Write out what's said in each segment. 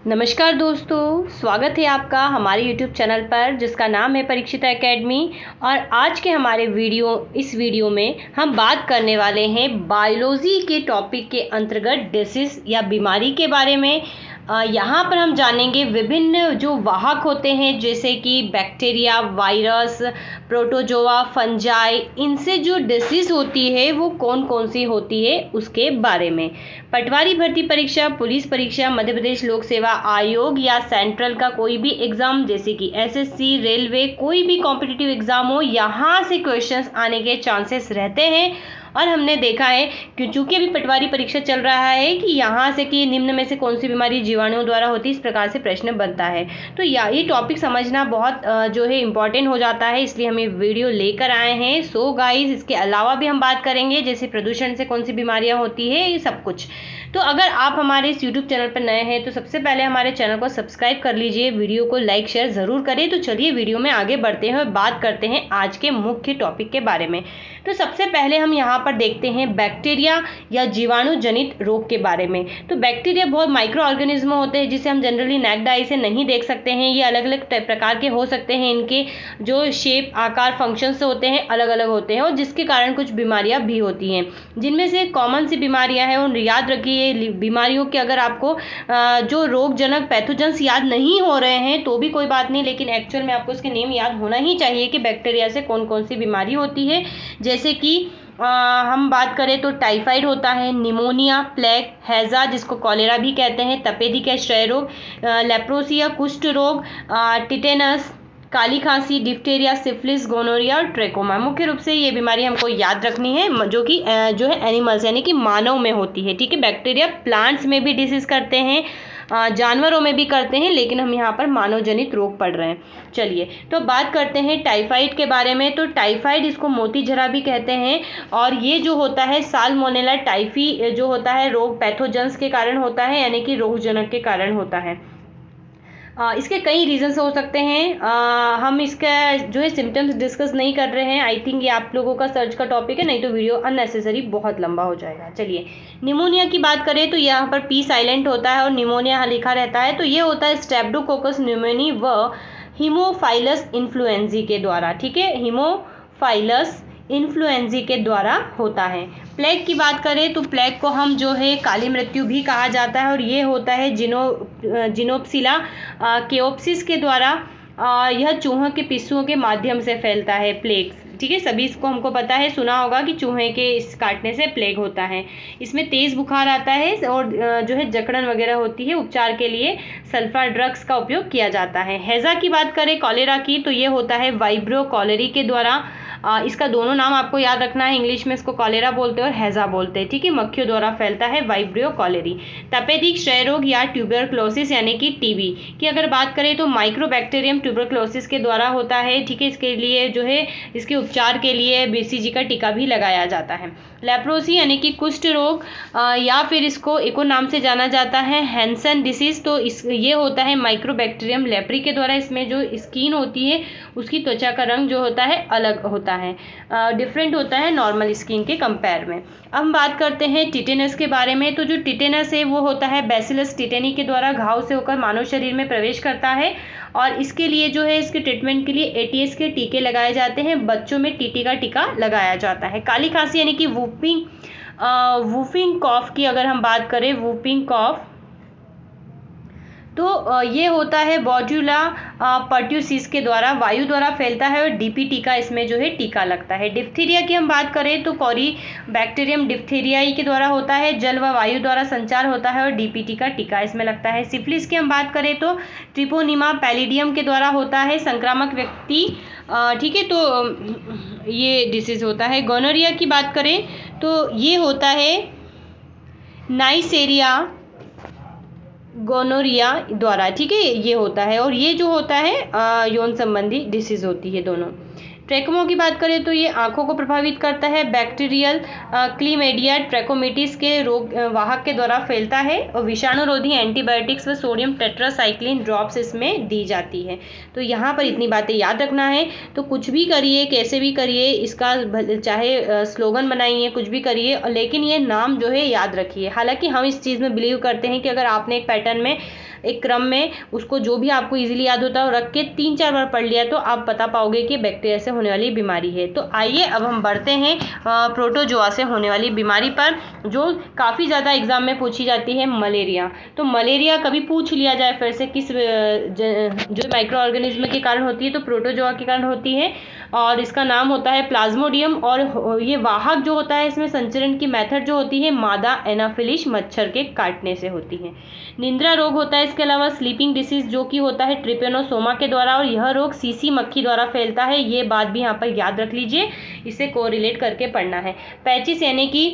नमस्कार दोस्तों, स्वागत है आपका हमारे YouTube चैनल पर जिसका नाम है परीक्षिता एकेडमी। और आज के हमारे इस वीडियो में हम बात करने वाले हैं बायोलॉजी के टॉपिक के अंतर्गत डिसीज या बीमारी के बारे में। यहाँ पर हम जानेंगे विभिन्न जो वाहक होते हैं जैसे कि बैक्टीरिया, वायरस, प्रोटोजोआ, फंजाई, इनसे जो डिसीज होती है वो कौन कौन सी होती है उसके बारे में। पटवारी भर्ती परीक्षा, पुलिस परीक्षा, मध्य प्रदेश लोक सेवा आयोग या सेंट्रल का कोई भी एग्जाम जैसे कि एसएससी, रेलवे, कोई भी कॉम्पिटिटिव एग्जाम हो, यहाँ से क्वेश्चंस आने के चांसेस रहते हैं। और हमने देखा है कि चूंकि अभी पटवारी परीक्षा चल रहा है कि यहाँ से कि निम्न में से कौन सी बीमारी जीवाणुओं द्वारा होती है, इस प्रकार से प्रश्न बनता है। तो ये टॉपिक समझना बहुत जो है इम्पॉर्टेंट हो जाता है, इसलिए हम ये वीडियो लेकर आए हैं। सो गाइस, इसके अलावा भी हम बात करेंगे जैसे प्रदूषण से कौन सी बीमारियां होती है, ये सब कुछ। तो अगर आप हमारे इस यूट्यूब चैनल पर नए हैं तो सबसे पहले हमारे चैनल को सब्सक्राइब कर लीजिए, वीडियो को लाइक शेयर ज़रूर करें। तो चलिए वीडियो में आगे बढ़ते हैं और बात करते हैं आज के मुख्य टॉपिक के बारे में। तो सबसे पहले हम यहाँ पर देखते हैं बैक्टीरिया या जीवाणु जनित रोग के बारे में। तो बैक्टीरिया बहुत माइक्रो ऑर्गेनिज्म होते हैं जिसे हम जनरली नेक्ड आई से नहीं देख सकते हैं। ये अलग अलग प्रकार के हो सकते हैं, इनके जो शेप, आकार, फंक्शंस होते हैं अलग अलग होते हैं और जिसके कारण कुछ बीमारियां भी होती हैं। जिनमें से कॉमन सी बीमारियां हैं और याद रखिए बीमारियों के अगर आपको जो रोगजनक पैथोजेंस याद नहीं हो रहे हैं तो भी कोई बात नहीं, लेकिन एक्चुअल में आपको इसके नेम याद होना ही चाहिए कि बैक्टीरिया से कौन कौन सी बीमारी होती है। जैसे कि हम बात करें तो टाइफाइड होता है, निमोनिया, प्लेग, हैजा जिसको कॉलेरा भी कहते हैं, तपेदिक या क्षय रोग, लेप्रोसी या कुष्ठ रोग, टिटेनस, काली खांसी, डिप्थेरिया, सिफिलिस, गोनोरिया और ट्रेकोमा। मुख्य रूप से ये बीमारी हमको याद रखनी है जो कि जो है एनिमल्स यानी कि मानव में होती है। ठीक है, बैक्टीरिया प्लांट्स में भी डिसीज करते हैं, जानवरों में भी करते हैं, लेकिन हम यहाँ पर मानव जनित रोग पढ़ रहे हैं। चलिए तो बात करते हैं टाइफाइड के बारे में। तो टाइफाइड इसको मोतीझरा भी कहते हैं और ये जो होता है साल्मोनेला टाइफी जो होता है रोग पैथोजेंस के कारण होता है यानी कि रोगजनक के कारण होता है। इसके कई रीजंस हो सकते हैं। हम इसका जो है सिम्टम्स डिस्कस नहीं कर रहे हैं, आई थिंक ये आप लोगों का सर्च का टॉपिक है, नहीं तो वीडियो अननेसेसरी बहुत लंबा हो जाएगा। चलिए निमोनिया की बात करें तो यहाँ पर पी साइलेंट होता है और निमोनिया लिखा रहता है। तो ये होता है स्ट्रेप्टोकोकस न्यूमोनी व हीमोफाइलस इन्फ्लुएंजी के द्वारा। ठीक है, हीमोफाइलस इन्फ्लुएंजी के द्वारा होता है। प्लेग की बात करें तो प्लेग को हम जो है काली मृत्यु भी कहा जाता है और ये होता है जिनोप्सिला केओप्सिस के द्वारा। यह चूहों के पिस्सुओं के माध्यम से फैलता है प्लेग। ठीक है, सभी इसको हमको पता है, सुना होगा कि चूहे के इस काटने से प्लेग होता है। इसमें तेज बुखार आता है और जो है जकड़न वगैरह होती है। उपचार के लिए सल्फा ड्रग्स का उपयोग किया जाता है। हैजा की बात करें कॉलेरा की तो ये होता है वाइब्रो कॉलेरी के द्वारा। इसका दोनों नाम आपको याद रखना है, इंग्लिश में इसको कॉलेरा बोलते हैं और हैजा बोलते हैं। ठीक है, मक्खियों द्वारा फैलता है, वाइब्रियो कॉलेरी। तपेदिक क्षय रोग या ट्यूबरक्लोसिस यानी कि टीबी की अगर बात करें तो माइक्रोबैक्टीरियम ट्यूबरक्लोसिस के द्वारा होता है। ठीक है, इसके लिए जो है इसके उपचार के लिए बीसीजी का टीका भी लगाया जाता है। लेप्रोसी यानी कि कुष्ठ रोग या फिर इसको एक और नाम से जाना जाता है हैंसन डिसीज। तो ये होता है माइक्रोबैक्टीरियम लेप्री के द्वारा। इसमें जो स्किन होती है उसकी त्वचा का रंग जो होता है अलग होता है, डिफरेंट होता है नॉर्मल स्किन के कंपेयर में। अब हम बात करते हैं टिटेनस के बारे में। तो जो टिटेनस है वो होता है बैसिलस टिटेनी के द्वारा घाव से होकर मानव शरीर में प्रवेश करता है और इसके लिए जो है इसके ट्रीटमेंट के लिए एटीएस के टीके लगाए जाते हैं। बच्चों में टीटी का टीका लगाया जाता है। काली खांसी यानी कि वूफिंग कॉफ की अगर हम बात करें, वूफिंग कॉफ तो ये होता है बॉट्यूला पर्ट्यूसिस के द्वारा, वायु द्वारा फैलता है और डीपीटी का इसमें जो है टीका लगता है। डिप्थीरिया की हम बात करें तो कॉरी बैक्टीरियम डिप्थीरियाई के द्वारा होता है, जल व वायु द्वारा संचार होता है और डीपीटी का टीका इसमें लगता है। सिफिलिस की हम बात करें तो ट्रिपोनिमा पैलिडियम के द्वारा होता है, संक्रामक व्यक्ति। ठीक है, तो ये डिसीज होता है। गोनोरिया की बात करें तो ये होता है नाइसेरिया गोनोरिया द्वारा। ठीक है, ये होता है और ये जो होता है यौन संबंधी डिसीज होती है दोनों। ट्रैकोमा की बात करें तो ये आंखों को प्रभावित करता है। बैक्टीरियल क्लीमेडिया ट्रैकोमेटिस के रोग वाहक के द्वारा फैलता है और विषाणुरोधी एंटीबायोटिक्स व सोडियम टेट्रासाइक्लिन ड्रॉप्स इसमें दी जाती है। तो यहाँ पर इतनी बातें याद रखना है। तो कुछ भी करिए, कैसे भी करिए, इसका चाहे स्लोगन बनाइए, कुछ भी करिए, लेकिन ये नाम जो है याद रखिए। हालांकि हम इस चीज़ में बिलीव करते हैं कि अगर आपने एक पैटर्न में एक क्रम में उसको जो भी आपको इजीली याद होता है रख के 3-4 बार पढ़ लिया तो आप बता पाओगे कि बैक्टीरिया से होने वाली बीमारी है। तो आइए अब हम बढ़ते हैं प्रोटोजोआ से होने वाली बीमारी पर, जो काफ़ी ज़्यादा एग्जाम में पूछी जाती है, मलेरिया। तो मलेरिया कभी पूछ लिया जाए फिर से किस जो माइक्रो ऑर्गेनिज्म के कारण होती है, तो प्रोटोजोआ के कारण होती है और इसका नाम होता है प्लाज्मोडियम। और ये वाहक जो होता है, इसमें संचरण की मेथड जो होती है मादा एनाफिलिस मच्छर के काटने से होती है। निंद्रा रोग होता है इसके अलावा, स्लीपिंग डिसीज जो कि होता है ट्रिपेनोसोमा के द्वारा, और यह रोग सीसी मक्खी द्वारा फैलता है। ये बात भी यहाँ पर याद रख लीजिए, इसे कोरिलेट करके पढ़ना है। पैचिस यानी कि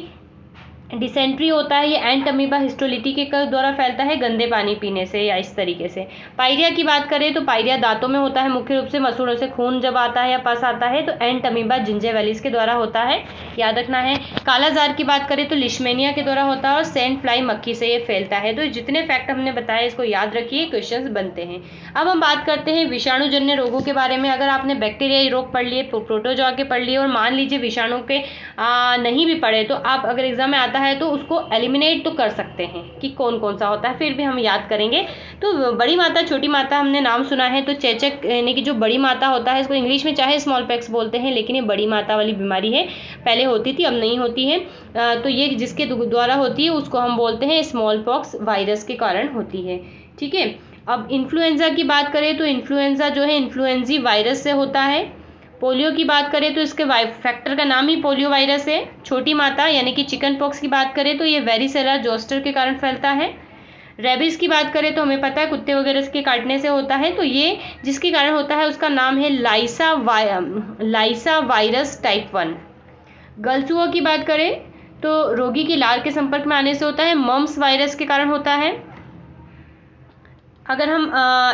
डिसेंट्री होता है, ये एंट अमीबा हिस्टोलिटी के द्वारा फैलता है गंदे पानी पीने से या इस तरीके से। पायरिया की बात करें तो पायरिया दांतों में होता है, मुख्य रूप से मसूड़ों से खून जब आता है या पस आता है तो एंट अमीबा जिंजेवेलिस के द्वारा होता है, याद रखना है। कालाजार की बात करें तो लिशमेनिया के द्वारा होता है और सेंट फ्लाई मक्खी से ये फैलता है। तो जितने फैक्ट हमने बताए इसको याद रखिए, क्वेश्चंस बनते हैं। अब हम बात करते हैं विषाणुजन्य रोगों के बारे में। अगर आपने बैक्टीरियाई रोग पढ़ लिए, प्रोटोजोआ के पढ़ लिए और मान लीजिए विषाणु के नहीं भी पढ़े, तो आप अगर एग्जाम में आता है तो उसको एलिमिनेट तो कर सकते हैं कि कौन कौन सा होता है, फिर भी हम याद करेंगे। तो बड़ी माता छोटी माता हमने नाम सुना है, तो चेचक यानी कि जो बड़ी माता होता है, इसको इंग्लिश में चाहे स्मॉल पैक्स बोलते हैं, लेकिन ये बड़ी माता वाली बीमारी है, पहले होती थी अब नहीं होती है। तो ये जिसके द्वारा होती है उसको हम बोलते हैं स्मॉल पॉक्स वायरस के कारण होती है, ठीक है। अब इन्फ्लुएंजा की बात करें तो इन्फ्लुएंजा जो है इन्फ्लुएंजी वायरस से होता है। पोलियो की बात करें तो इसके फैक्टर का नाम ही पोलियो वायरस है। छोटी माता यानी कि चिकन पॉक्स की बात करें तो ये वेरिसेला जोस्टर के कारण फैलता है। रेबीज की बात करें तो हमें पता है कुत्ते वगैरह के काटने से होता है, तो ये जिसके कारण होता है उसका नाम है लाइसा वायरस टाइप 1। गलचुआ की बात करें तो रोगी की लार के संपर्क में आने से होता है, मम्स वायरस के कारण होता है। अगर हम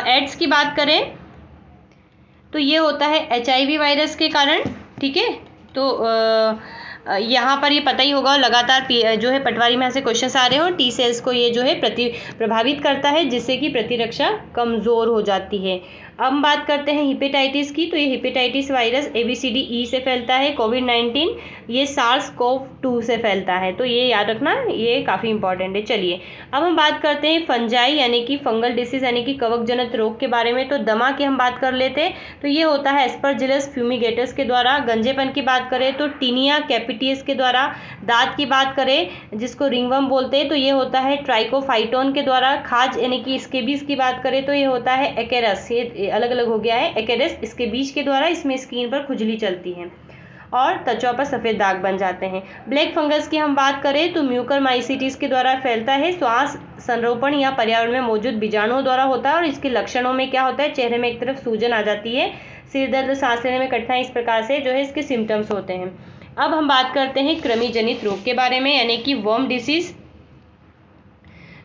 एड्स की बात करें तो ये होता है HIV वायरस के कारण, ठीक है। तो यहाँ पर ये पता ही होगा, लगातार जो है पटवारी में ऐसे क्वेश्चंस आ रहे हैं और टी सेल्स को ये जो है प्रभावित करता है, जिससे कि प्रतिरक्षा कमज़ोर हो जाती है। अब हम बात करते हैं हेपेटाइटिस की, तो ये हेपेटाइटिस वायरस ABCDE से फैलता है। कोविड-19 ये SARS-CoV-2 से फैलता है, तो ये याद रखना, ये काफ़ी इंपॉर्टेंट है। चलिए अब हम बात करते हैं फंजाई यानी कि फंगल डिसीज यानी कि कवक जनित रोग के बारे में। तो दमा की हम बात कर लेते हैं, तो ये होता है एस्परजिलस फ्यूमिगेटस के द्वारा। गंजेपन की बात करें तो टीनिया कैपिटियस के द्वारा। दांत की बात करें जिसको रिंगवर्म बोलते हैं, तो ये होता है ट्राइकोफाइटोन के द्वारा। खाज यानी कि स्केबीज की बात करें तो ये होता है एक्केरस, ये अलग अलग हो गया है, एक्केरस इसके बीज के द्वारा। इसमें स्किन पर खुजली चलती है और त्वचा पर सफ़ेद दाग बन जाते हैं। ब्लैक फंगस की हम बात करें तो म्यूकरमाइसिटिस के द्वारा फैलता है। श्वास संरोपण या पर्यावरण में मौजूद बीजाणुओं द्वारा होता है और इसके लक्षणों में क्या होता है, चेहरे में एक तरफ सूजन आ जाती है, सिर दर्द, सांस लेने में कठिनाई, इस प्रकार से जो है इसके सिम्टम्स होते हैं। अब हम बात करते हैं कृमि जनित रोग के बारे में यानी कि वर्म डिसीज।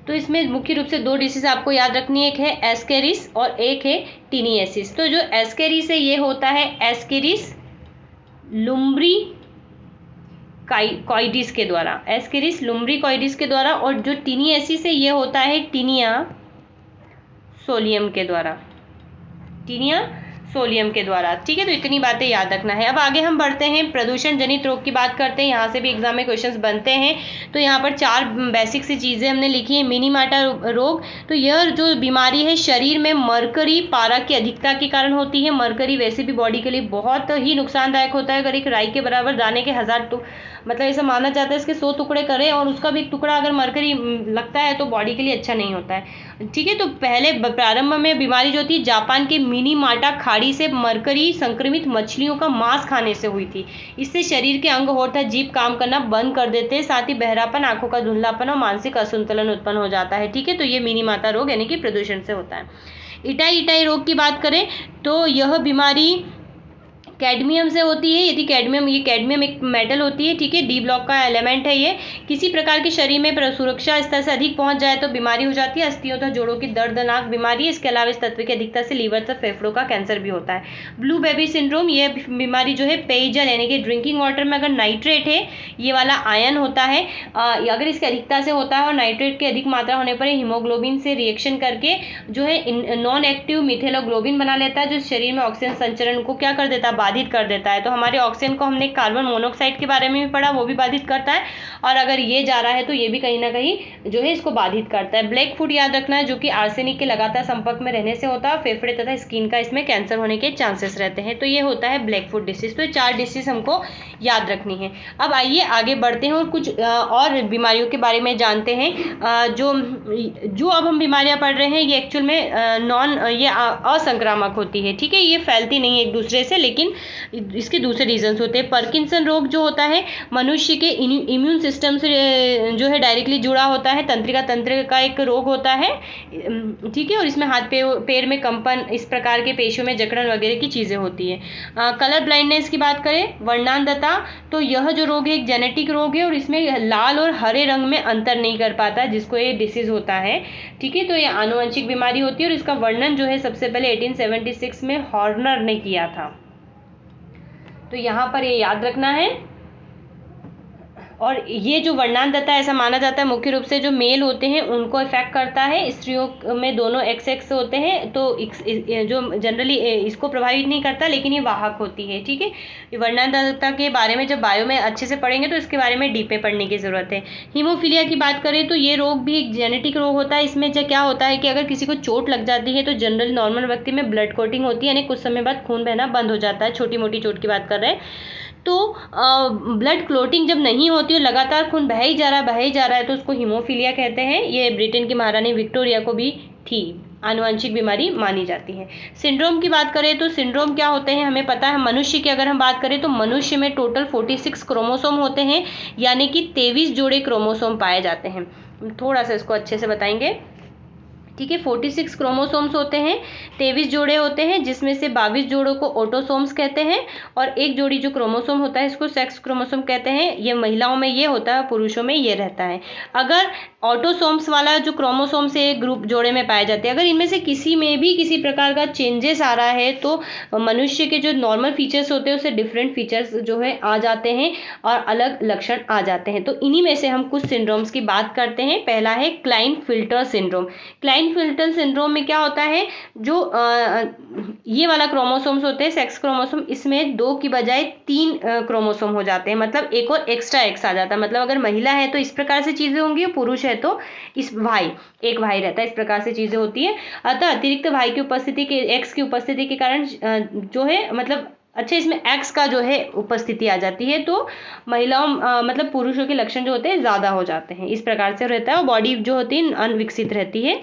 तो इसमें मुख्य रूप से 2 डिसीज आपको याद रखनी है, एक है एस्केरिस और एक है टीनियसिस। तो जो एस्केरिस है ये होता है एस्केरिस लुम्ब्री कॉइडिस के द्वारा, एस्केरिस लुम्ब्री कॉइडिस के द्वारा, और जो टीनियसिस है ये होता है टीनिया सोलियम के द्वारा, टीनिया सोलियम के द्वारा, ठीक है। तो इतनी बातें याद रखना है। अब आगे हम बढ़ते हैं, प्रदूषण जनित रोग की बात करते हैं। यहाँ से भी एग्जाम में क्वेश्चंस बनते हैं। तो यहाँ पर 4 बेसिक सी चीज़ें हमने लिखी है। मिनीमाटा रोग, तो यह जो बीमारी है शरीर में मरकरी पारा की अधिकता के कारण होती है। मरकरी वैसे भी बॉडी के लिए बहुत ही नुकसानदायक होता है। अगर एक राई के बराबर दाने के 1000 मतलब ऐसा माना जाता है इसके 100 टुकड़े करें और उसका भी एक टुकड़ा अगर मरकरी लगता है तो बॉडी के लिए अच्छा नहीं होता है, ठीक है। तो पहले प्रारंभ में बीमारी जो थी जापान के मिनीमाटा खाड़ी से मरकरी संक्रमित मछलियों का मांस खाने से हुई थी। इससे शरीर के अंग होठ जीभ काम करना बंद कर देते हैं, साथ ही बहरापन, आंखों का धुंधलापन और मानसिक असंतुलन उत्पन्न हो जाता है, ठीक है। तो ये मिनीमाटा रोग यानी कि प्रदूषण से होता है। इटाई रोग की बात करें तो यह बीमारी कैडमियम से होती है। यदि कैडमियम एक मेटल होती है, ठीक है, डी ब्लॉक का एलिमेंट है। ये किसी प्रकार के शरीर में सुरक्षा स्तर से अधिक पहुंच जाए तो बीमारी हो जाती है। अस्थियों तथा जोड़ों की दर्दनाक बीमारी। इसके अलावा इस तत्व की अधिकता से लीवर तथा फेफड़ों का कैंसर भी होता है। ब्लू बेबी सिंड्रोम, ये बीमारी जो है पेयजल यानी कि ड्रिंकिंग वाटर में अगर नाइट्रेट है, ये वाला आयन होता है, अगर इसकी अधिकता से होता है और नाइट्रेट की अधिक मात्रा होने पर हीमोग्लोबिन से रिएक्शन करके जो है नॉन एक्टिव मिथेलोग्लोबिन बना लेता है, जो शरीर में ऑक्सीजन संचरण को क्या कर देता है, बाधित कर देता है। तो हमारे ऑक्सीजन को हमने कार्बन मोनोऑक्साइड के बारे में भी पढ़ा, वो भी बाधित करता है, और अगर ये जा रहा है तो ये भी कहीं ना कहीं जो है इसको बाधित करता है। ब्लैक फूड याद रखना है, जो कि आर्सेनिक के लगातार संपर्क में रहने से होता है, फेफड़े तथा स्किन का इसमें कैंसर होने के चांसेस रहते हैं। तो ये होता है ब्लैक फूड डिसीज। तो ये 4 डिसीज हमको याद रखनी है। अब आइए आगे बढ़ते हैं और कुछ और बीमारियों के बारे में जानते हैं। जो अब हम बीमारियां पढ़ रहे हैं ये एक्चुअल में ये असंक्रामक होती है, ठीक है, ये फैलती नहीं है एक दूसरे से, लेकिन इसके दूसरे रीजंस होते हैं। पार्किंसन रोग जो होता है मनुष्य के इम्यून सिस्टम से जो है डायरेक्टली जुड़ा होता है, तंत्रिका तंत्र का एक रोग होता है, ठीक है, और इसमें हाथ पैर में कंपन, इस प्रकार के पेशियों में जकड़न वगैरह की चीज़ें होती है। कलर ब्लाइंडनेस की बात करें, वर्णांधता, तो यह जो रोग है एक जेनेटिक रोग है और इसमें लाल और हरे रंग में अंतर नहीं कर पाता जिसको ये डिसीज होता है, ठीक है। तो ये आनुवंशिक बीमारी होती है और इसका वर्णन जो है सबसे पहले 1876 में हॉर्नर ने किया था। तो यहाँ पर ये याद रखना है। और ये जो वर्णांधता ऐसा माना जाता है मुख्य रूप से जो मेल होते हैं उनको इफेक्ट करता है, स्त्रियों में दोनों XX होते हैं, तो जो जनरली इसको प्रभावित नहीं करता, लेकिन ये वाहक होती है, ठीक है। वर्णांधता के बारे में जब बायो में अच्छे से पढ़ेंगे तो इसके बारे में डीप में पढ़ने की जरूरत है। हीमोफीलिया की बात करें तो ये रोग भी एक जेनेटिक रोग होता है। इसमें क्या होता है कि अगर किसी को चोट लग जाती है तो जनरल नॉर्मल व्यक्ति में ब्लड क्लॉटिंग होती है, यानी कुछ समय बाद खून बहना बंद हो जाता है, छोटी मोटी चोट की बात कर रहे हैं। तो ब्लड क्लोटिंग जब नहीं होती और लगातार खून बह ही जा रहा है तो उसको हीमोफीलिया कहते हैं। ये ब्रिटेन की महारानी विक्टोरिया को भी थी, आनुवंशिक बीमारी मानी जाती है। सिंड्रोम की बात करें तो सिंड्रोम क्या होते हैं हमें पता है। मनुष्य की अगर हम बात करें तो मनुष्य में टोटल 46 क्रोमोसोम होते हैं, यानी कि 23 जोड़े क्रोमोसोम पाए जाते हैं। थोड़ा सा इसको अच्छे से बताएंगे, ठीक है। 46 क्रोमोसोम्स होते हैं, 23 जोड़े होते हैं, जिसमें से 22 जोड़ों को ऑटोसोम्स कहते हैं, और एक जोड़ी जो क्रोमोसोम होता है इसको सेक्स क्रोमोसोम कहते हैं। ये महिलाओं में ये होता है, पुरुषों में ये रहता है। अगर ऑटोसोम्स वाला जो क्रोमोसोम से ग्रुप जोड़े में पाए जाते हैं, अगर इनमें से किसी में भी किसी प्रकार का चेंजेस आ रहा है तो मनुष्य के जो नॉर्मल फीचर्स होते हैं उससे डिफरेंट फीचर्स जो है आ जाते हैं और अलग लक्षण आ जाते हैं। तो इन्हीं में से हम कुछ सिंड्रोम्स की बात करते हैं। पहला है क्लाइन-फिल्टर सिंड्रोम। क्लाइन-फिल्टर सिंड्रोम में क्या होता है, जो ये वाला क्रोमोसोम्स होते हैं सेक्स क्रोमोसोम, इसमें 2 की बजाय 3 क्रोमोसोम हो जाते हैं, मतलब एक और एक्स्ट्रा एक्स आ जाता है। मतलब अगर महिला है तो इस प्रकार से चीजें होंगी, पुरुष है तो एक भाई रहता है, इस प्रकार से चीजें होती है। अतः अतिरिक्त भाई की उपस्थिति के, एक्स की उपस्थिति के कारण जो है मतलब अच्छा इसमें एक्स का जो है उपस्थिति आ जाती है, तो महिलाओं मतलब पुरुषों के लक्षण जो होते हैं ज्यादा हो जाते हैं, इस प्रकार से रहता है, और बॉडी जो होती है अनविकसित रहती है।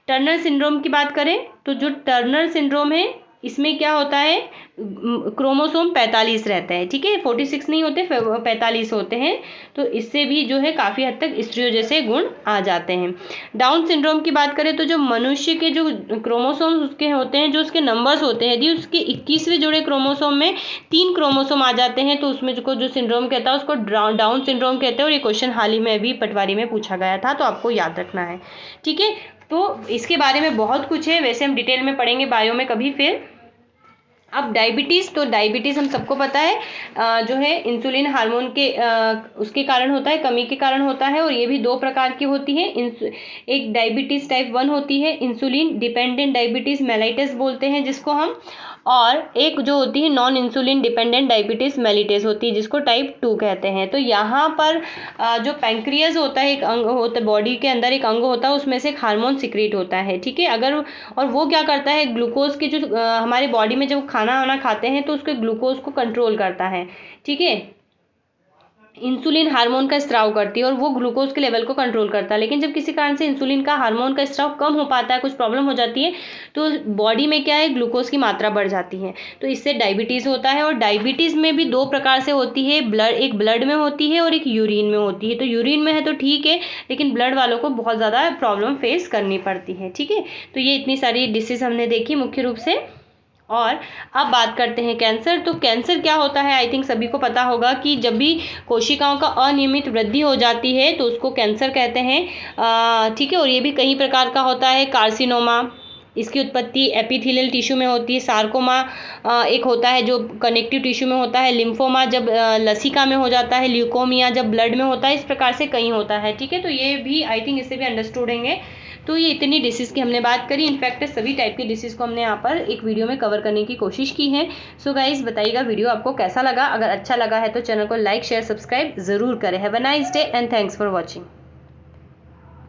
टर्नर सिंड्रोम की बात करें तो जो टर्नर सिंड्रोम है इसमें क्या होता है, क्रोमोसोम 45 रहता है, ठीक है, 46 नहीं होते, 45 होते हैं। तो इससे भी जो है काफी हद तक स्त्रियों जैसे गुण आ जाते हैं। डाउन सिंड्रोम की बात करें तो जो मनुष्य के जो क्रोमोसोम उसके होते हैं, जो उसके नंबर्स होते हैं, यदि उसके 21वें जोड़े क्रोमोसोम में 3 क्रोमोसोम आ जाते हैं तो उसमें जो सिंड्रोम कहता है उसको डाउन सिंड्रोम कहते हैं। और ये क्वेश्चन हाल ही में भी पटवारी में पूछा गया था, तो आपको याद रखना है, ठीक है। तो इसके बारे में बहुत कुछ है, वैसे हम डिटेल में पढ़ेंगे बायो में कभी फिर। अब डायबिटीज़, तो डायबिटीज़ हम सबको पता है जो है इंसुलिन हार्मोन के उसके कारण होता है, कमी के कारण होता है, और ये भी 2 प्रकार की होती है। एक डायबिटीज़ टाइप 1 होती है, इंसुलिन डिपेंडेंट डायबिटीज़ मेलाइटस बोलते हैं जिसको हम, और एक जो होती है non insulin dependent diabetes mellitus होती है जिसको टाइप 2 कहते हैं। तो यहाँ पर जो पैंक्रियाज होता है, एक अंग होता है बॉडी के अंदर, एक अंग होता है, उसमें से एक हार्मोन सिक्रीट होता है, ठीक है। अगर और वो क्या करता है, ग्लूकोज की जो हमारे बॉडी में जब खाना वाना खाते हैं तो उसके ग्लूकोज को कंट्रोल करता है, ठीक है। इंसुलिन हार्मोन का स्त्राव करती है और वो ग्लूकोज के लेवल को कंट्रोल करता है। लेकिन जब किसी कारण से इंसुलिन का हार्मोन का स्त्राव कम हो पाता है, कुछ प्रॉब्लम हो जाती है, तो बॉडी में क्या है, ग्लूकोज की मात्रा बढ़ जाती है, तो इससे डायबिटीज़ होता है। और डायबिटीज़ में भी 2 प्रकार से होती है, एक ब्लड में होती है और एक यूरिन में होती है। तो यूरिन में है तो ठीक है, लेकिन ब्लड वालों को बहुत ज़्यादा प्रॉब्लम फेस करनी पड़ती है, ठीक है। तो ये इतनी सारी डिसीज हमने देखी मुख्य रूप से। और अब बात करते हैं कैंसर। तो कैंसर क्या होता है, आई थिंक सभी को पता होगा कि जब भी कोशिकाओं का अनियमित वृद्धि हो जाती है तो उसको कैंसर कहते हैं, ठीक है। और ये भी कई प्रकार का होता है, कार्सिनोमा, इसकी उत्पत्ति एपिथेलियल टिश्यू में होती है, सार्कोमा एक होता है जो कनेक्टिव टिश्यू में होता है, लिम्फोमा जब लसिका में हो जाता है, ल्यूकोमिया जब ब्लड में होता है, इस प्रकार से कई होता है, ठीक है। तो ये भी आई थिंक इससे भी अंडरस्टूड होंगे। तो ये इतनी डिशेज़ की हमने बात करी। इनफैक्ट सभी टाइप की डिशेज़ को हमने यहाँ पर एक वीडियो में कवर करने की कोशिश की है। सो गाइज बताइएगा वीडियो आपको कैसा लगा। अगर अच्छा लगा है तो चैनल को लाइक शेयर सब्सक्राइब ज़रूर करें। Have a nice day and thanks for watching.